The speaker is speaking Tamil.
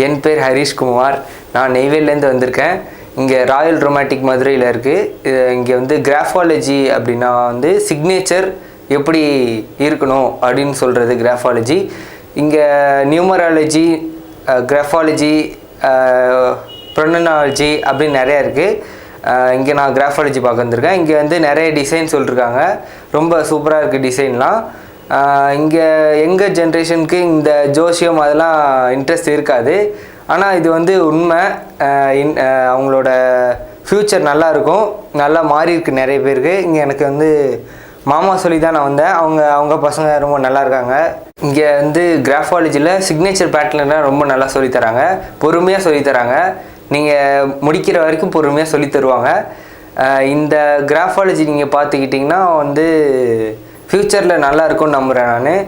என் பேர் ஹரிஷ்குமார். நான் நெய்வேலிலேருந்து வந்திருக்கேன். இங்கே ராயல் ரொமாட்டிக் மதுரையில் இருக்குது. இங்கே வந்து கிராஃபாலஜி அப்படின்னா வந்து சிக்னேச்சர் எப்படி இருக்கணும் அப்படின்னு சொல்கிறது கிராஃபாலஜி. இங்கே நியூமராலஜி, கிராஃபாலஜி, ப்ரொனனாலஜி அப்படின்னு நிறையா இருக்குது. இங்கே நான் கிராஃபாலஜி பார்க்க வந்திருக்கேன். இங்கே வந்து நிறைய டிசைன் சொல்லியிருக்காங்க. ரொம்ப சூப்பராக இருக்குது டிசைன்லாம். இங்கே எங்கள் ஜென்ரேஷனுக்கு இந்த ஜோசியம் அதெல்லாம் இன்ட்ரெஸ்ட் இருக்காது. ஆனால் இது வந்து உண்மை. அவங்களோட ஃப்யூச்சர் நல்லா இருக்கும். நல்லா மாறி இருக்கு நிறைய பேருக்கு. இங்கே எனக்கு வந்து மாமா சொல்லி தான் நான் வந்தேன். அவங்க பசங்க ரொம்ப நல்லா இருக்காங்க. இங்கே வந்து கிராஃபாலஜியில் சிக்னேச்சர் பேட்டர்ன்லாம் ரொம்ப நல்லா சொல்லித்தராங்க. பொறுமையாக சொல்லித்தராங்க. நீங்கள் முடிக்கிற வரைக்கும் பொறுமையாக சொல்லி தருவாங்க. இந்த கிராஃபாலஜி நீங்கள் பார்த்துக்கிட்டிங்கன்னா வந்து ஃப்யூச்சரில் நல்லா இருக்கும்னு நம்புகிறேன் நான்.